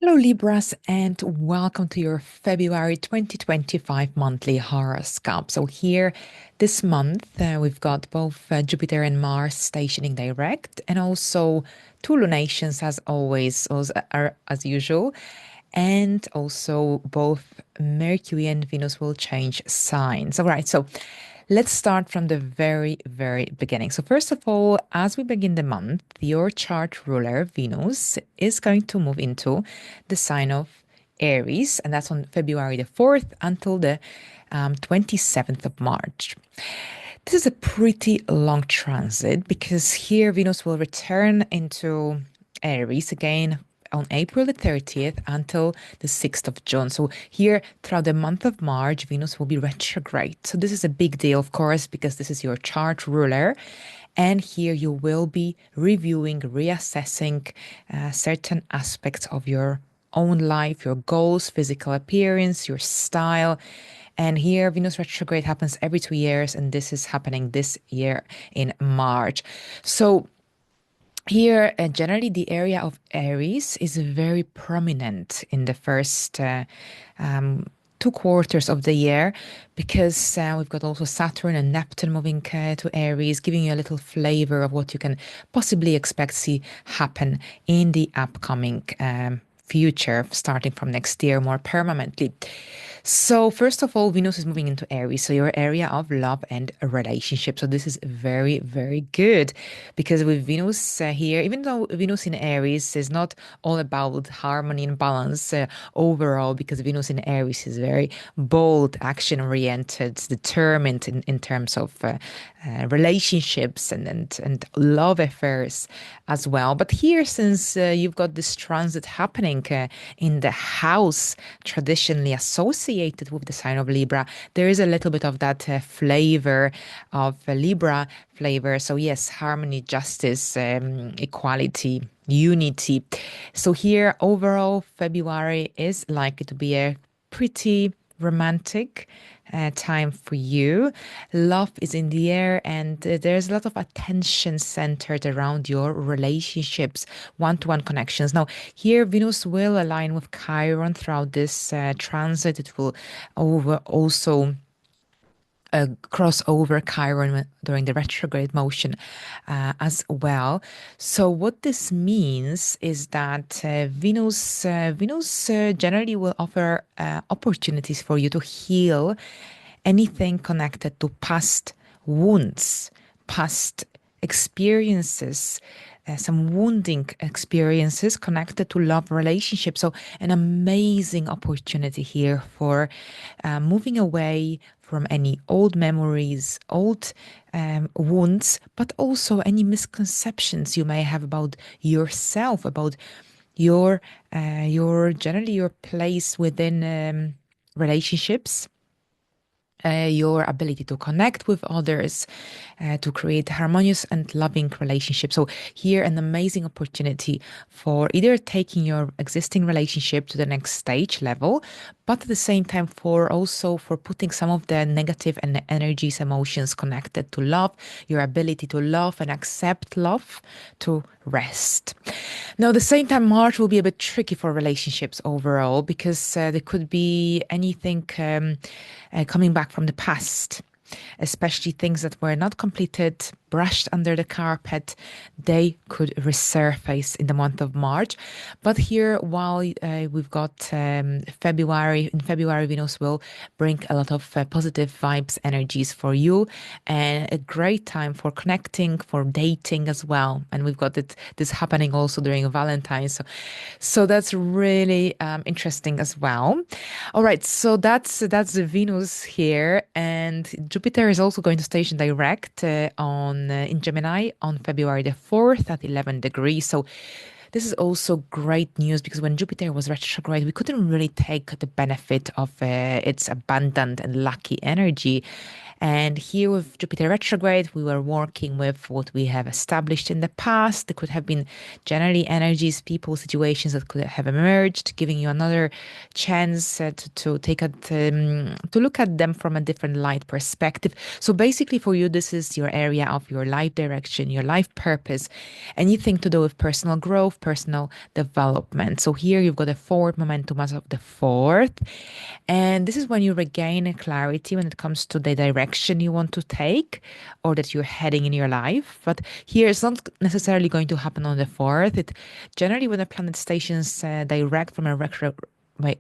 Hello, Libras, and welcome to your February 2025 monthly horoscope. So, here this month, we've got both Jupiter and Mars stationing direct, and also two lunations, as always, as usual. And also, both Mercury and Venus will change signs. All right, so let's start from the very, very beginning. So, first of all, as we begin the month, your chart ruler, Venus, is going to move into the sign of Aries, and that's on February the 4th until the 27th of March. This is a pretty long transit because here Venus will return into Aries again on April the 30th until the 6th of June. So here throughout the month of March, Venus will be retrograde. So this is a big deal, of course, because this is your chart ruler. And here you will be reviewing, reassessing certain aspects of your own life, your goals, physical appearance, your style. And here, Venus retrograde happens every 2 years, and this is happening this year in March. So here, generally, the area of Aries is very prominent in the first 2 quarters of the year because we've got also Saturn and Neptune moving to Aries, giving you a little flavor of what you can possibly expect to see happen in the upcoming future, starting from next year more permanently. So, first of all, Venus is moving into Aries, so your area of love and relationship. So, this is very, very good because with Venus here, even though Venus in Aries is not all about harmony and balance overall, because Venus in Aries is very bold, action oriented, determined in terms of relationships and love affairs as well. But here, since you've got this transit happening in the house traditionally associated with the sign of Libra, there is a little bit of that flavor of Libra flavor. So, yes, harmony, justice, equality, unity. So, here overall, February is likely to be a pretty romantic time for you. Love is in the air, and there's a lot of attention centered around your relationships, one-to-one connections. Now, here Venus will align with Chiron throughout this transit. It will also cross over Chiron during the retrograde motion as well. So what this means is that Venus generally will offer opportunities for you to heal anything connected to past wounds, past experiences, some wounding experiences connected to love relationships. So, an amazing opportunity here for moving away from any old memories, old wounds, but also any misconceptions you may have about yourself, about your generally your place within relationships, your ability to connect with others, to create harmonious and loving relationships. So here, an amazing opportunity for either taking your existing relationship to the next stage level, but at the same time for also for putting some of the negative and energies, emotions connected to love, your ability to love and accept love, to rest. Now, at the same time, March will be a bit tricky for relationships overall because there could be anything coming back from the past, especially things that were not completed, brushed under the carpet. They could resurface in the month of March. But here, while we've got February, in February, Venus will bring a lot of positive vibes, energies for you, and a great time for connecting, for dating as well. And we've got this happening also during Valentine's. So that's really interesting as well. All right, so that's the Venus here, and Jupiter is also going to station direct on in Gemini on February the 4th at 11 degrees. So this is also great news because when Jupiter was retrograde, we couldn't really take the benefit of its abundant and lucky energy. And here with Jupiter retrograde, we were working with what we have established in the past. There could have been generally energies, people, situations that could have emerged, giving you another chance to take to look at them from a different light perspective. So basically, for you, this is your area of your life direction, your life purpose, anything to do with personal growth, personal development. So here you've got a forward momentum as of the 4th. And this is when you regain clarity when it comes to the direction you want to take or that you're heading in your life. But here it's not necessarily going to happen on the 4th. It generally, when the planet stations direct from a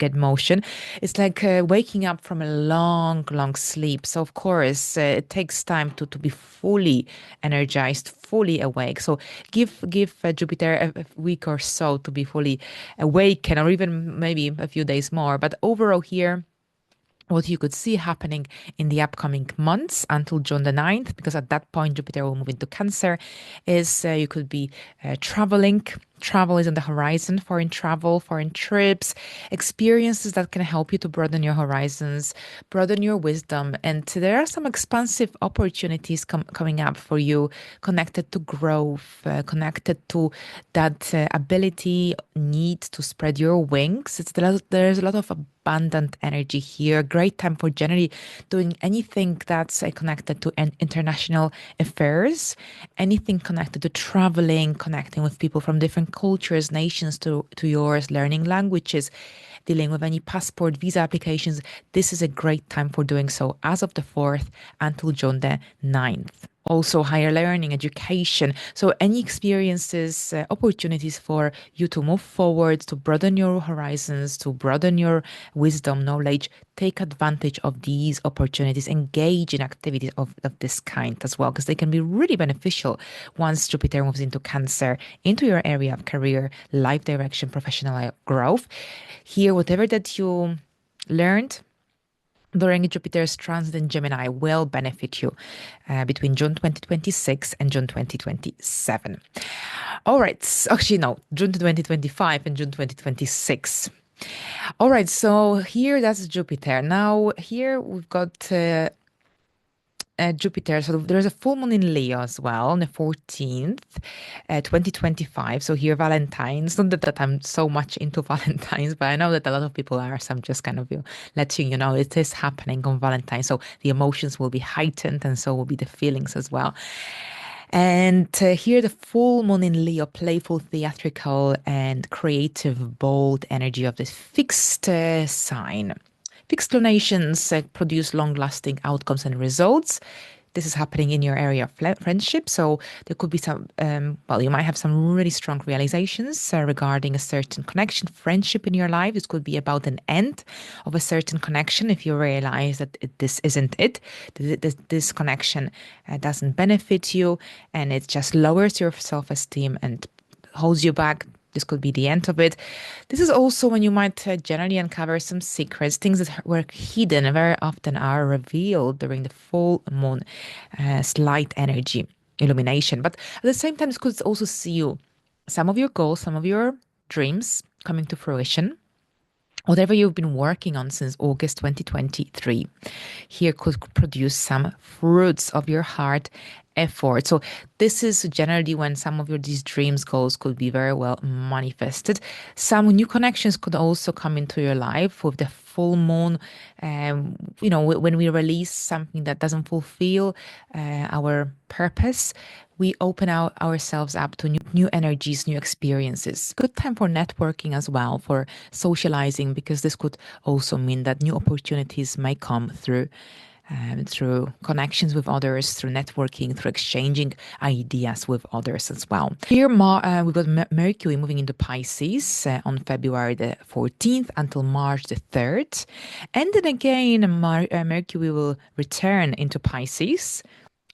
get motion, it's like waking up from a long sleep. So of course it takes time to be fully energized, fully awake. So give Jupiter a week or so to be fully awakened, or even maybe a few days more. But overall here, what you could see happening in the upcoming months until June the 9th, because at that point Jupiter will move into Cancer, is you could be traveling. Travel is on the horizon, foreign travel, foreign trips, experiences that can help you to broaden your horizons, broaden your wisdom. And there are some expansive opportunities coming up for you, connected to growth, connected to that ability, need to spread your wings. There's a lot of abundant energy here. Great time for generally doing anything that's connected to international affairs, anything connected to traveling, connecting with people from different cultures, nations to yours, learning languages, dealing with any passport, visa applications. This is a great time for doing so as of the 4th until June the 9th. Also, higher learning, education. So, any experiences, opportunities for you to move forward, to broaden your horizons, to broaden your wisdom, knowledge. Take advantage of these opportunities, engage in activities of this kind as well, because they can be really beneficial once Jupiter moves into Cancer, into your area of career, life direction, professional growth. Here, whatever that you learned during Jupiter's transit in Gemini will benefit you between June 2026 and June 2027. All right. Actually, no, June 2025 and June 2026. All right. So here, that's Jupiter. Now, here we've got Jupiter. So there's a full moon in Leo as well on the 14th, 2025. So here, Valentine's. Not that I'm so much into Valentine's, but I know that a lot of people are. So I'm just kind of letting you know it is happening on Valentine's. So the emotions will be heightened, and so will be the feelings as well. And here, the full moon in Leo, playful, theatrical, and creative, bold energy of this fixed sign. Fixed donations produce long-lasting outcomes and results. This is happening in your area of friendship. So there could be some, you might have some really strong realizations regarding a certain connection, friendship in your life. This could be about an end of a certain connection if you realize that this isn't it. This connection doesn't benefit you, and it just lowers your self-esteem and holds you back. This could be the end of it. This is also when you might generally uncover some secrets, things that were hidden very often are revealed during the full moon, slight energy illumination. But at the same time, this could also see you, some of your goals, some of your dreams coming to fruition. Whatever you've been working on since August 2023, here could produce some fruits of your hard effort. So this is generally when some of these dreams, goals could be very well manifested. Some new connections could also come into your life with the full moon. When we release something that doesn't fulfill our purpose, we open ourselves up to new energies, new experiences. Good time for networking as well, for socializing, because this could also mean that new opportunities may come through connections with others, through networking, through exchanging ideas with others as well. Here, we've got Mercury moving into Pisces on February the 14th until March the 3rd. And then again, Mercury will return into Pisces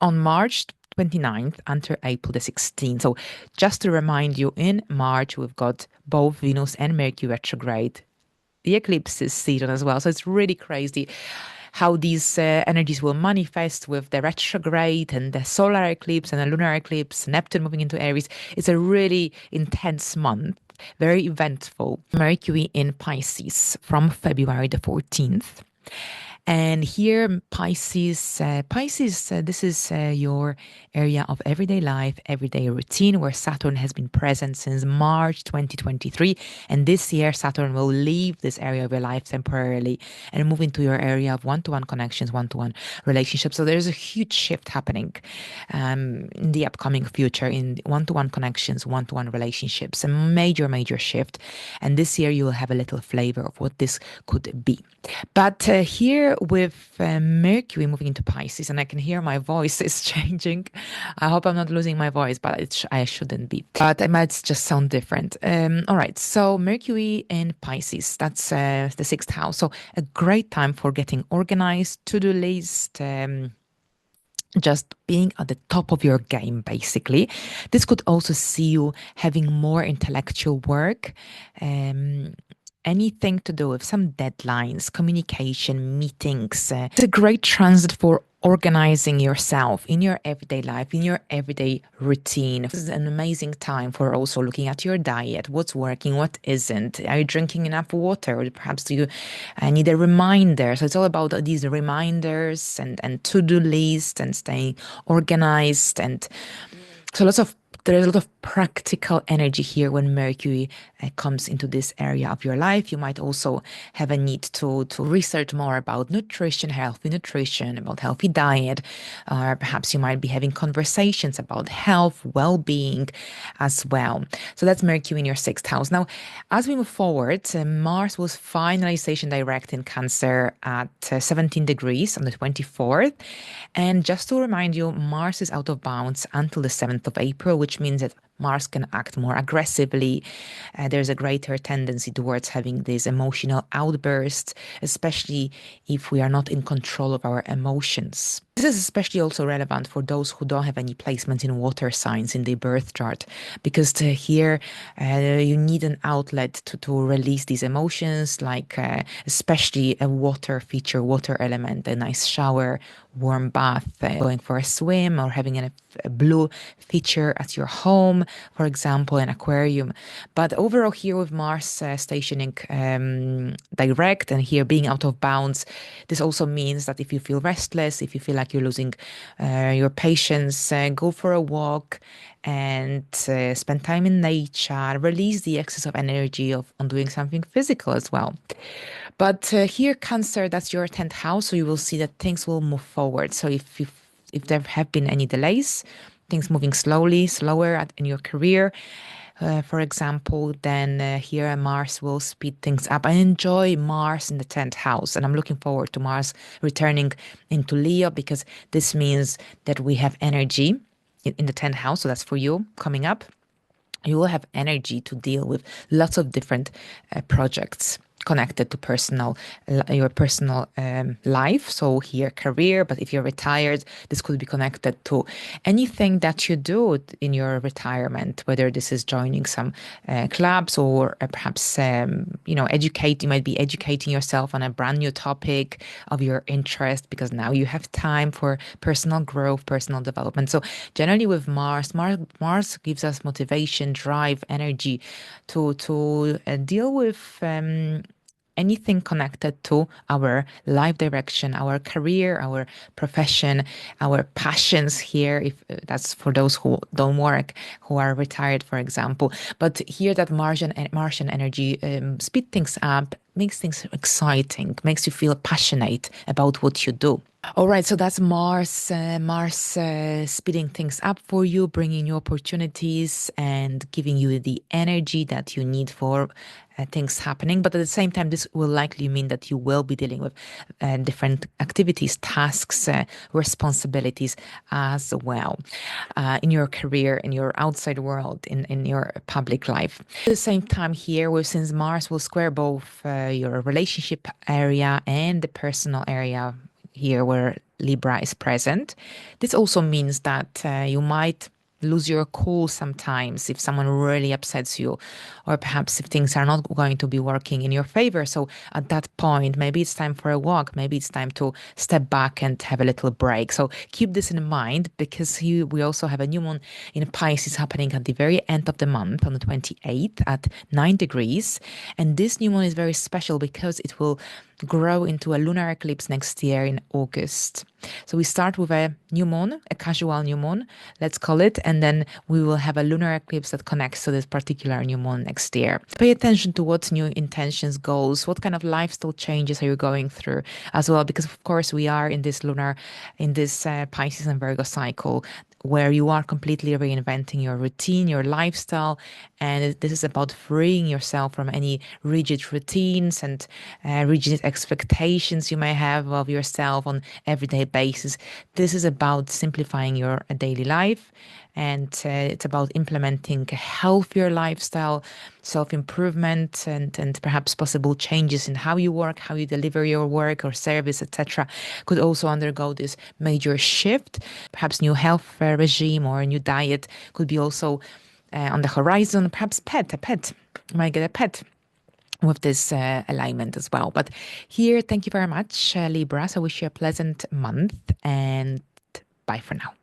on March 29th until April the 16th. So just to remind you, in March, we've got both Venus and Mercury retrograde. The eclipse season as well. So it's really crazy how these energies will manifest with the retrograde and the solar eclipse and the lunar eclipse, Neptune moving into Aries. It's a really intense month, very eventful. Mercury in Pisces from February the 14th. And here, Pisces, this is your area of everyday life, everyday routine, where Saturn has been present since March 2023. And this year, Saturn will leave this area of your life temporarily and move into your area of one-to-one connections, one-to-one relationships. So there's a huge shift happening in the upcoming future in one-to-one connections, one-to-one relationships, a major, major shift. And this year, you will have a little flavor of what this could be. But here with Mercury moving into Pisces, and I can hear my voice is changing. I hope I'm not losing my voice, but I shouldn't be. But it might just sound different. All right, so Mercury in Pisces, that's the sixth house. So a great time for getting organized, to-do list, just being at the top of your game, basically. This could also see you having more intellectual work. Anything to do with some deadlines, communication, meetings. It's a great transit for organizing yourself in your everyday life, in your everyday routine. This is an amazing time for also looking at your diet, what's working, what isn't. Are you drinking enough water? Or perhaps do you need a reminder? So it's all about these reminders and to-do lists and staying organized. And so there's a lot of practical energy here when Mercury comes into this area of your life. You might also have a need to research more about nutrition, healthy nutrition, about healthy diet, or perhaps you might be having conversations about health, well-being as well. So that's Mercury in your sixth house. Now, as we move forward, Mars was finally station direct in Cancer at 17 degrees on the 24th. And just to remind you, Mars is out of bounds until the 7th of April, which means that Mars can act more aggressively. There's a greater tendency towards having these emotional outbursts, especially if we are not in control of our emotions. This is especially also relevant for those who don't have any placements in water signs in their birth chart, because here you need an outlet to release these emotions, like especially a water feature, water element, a nice shower, warm bath, going for a swim, or having a blue feature at your home, for example, an aquarium. But overall here with Mars stationing direct and here being out of bounds, this also means that if you feel restless, if you feel like you're losing your patience, go for a walk and spend time in nature, release the excess of energy on doing something physical as well. But here, Cancer, that's your 10th house, so you will see that things will move forward. So if there have been any delays, things moving slower in your career, for example, then here Mars will speed things up. I enjoy Mars in the 10th house, and I'm looking forward to Mars returning into Leo, because this means that we have energy in the 10th house. So that's for you coming up. You will have energy to deal with lots of different projects connected to your personal life. So here, career, but if you're retired, this could be connected to anything that you do in your retirement, whether this is joining some clubs or perhaps, you might be educating yourself on a brand new topic of your interest, because now you have time for personal growth, personal development. So generally with Mars gives us motivation, drive, energy to deal with anything connected to our life direction, our career, our profession, our passions here, if that's for those who don't work, who are retired, for example. But here that Martian energy speed things up, makes things exciting, makes you feel passionate about what you do. All right, so that's Mars speeding things up for you, bringing you opportunities and giving you the energy that you need for things happening. But at the same time, this will likely mean that you will be dealing with different activities, tasks, responsibilities as well in your career, in your outside world, in your public life. At the same time here, since Mars will square both your relationship area and the personal area here where Libra is present, this also means that you might lose your cool sometimes if someone really upsets you, or perhaps if things are not going to be working in your favor. So at that point, maybe it's time for a walk, maybe it's time to step back and have a little break. So keep this in mind, because we also have a new moon in Pisces happening at the very end of the month on the 28th at 9 degrees. And this new moon is very special because it will grow into a lunar eclipse next year in August. So we start with a new moon, a casual new moon, let's call it, and then we will have a lunar eclipse that connects to this particular new moon next year. Pay attention to what new intentions, goals, what kind of lifestyle changes are you going through as well, because of course we are in this Pisces and Virgo cycle where you are completely reinventing your routine, your lifestyle. And this is about freeing yourself from any rigid routines and rigid expectations you may have of yourself on everyday basis. This is about simplifying your daily life, and it's about implementing a healthier lifestyle, self-improvement, and perhaps possible changes in how you work, how you deliver your work or service, etc. Could also undergo this major shift. Perhaps new health regime or a new diet could be also on the horizon. Perhaps a pet. You might get a pet with this alignment as well. But here, thank you very much, Libra. So I wish you a pleasant month, and bye for now.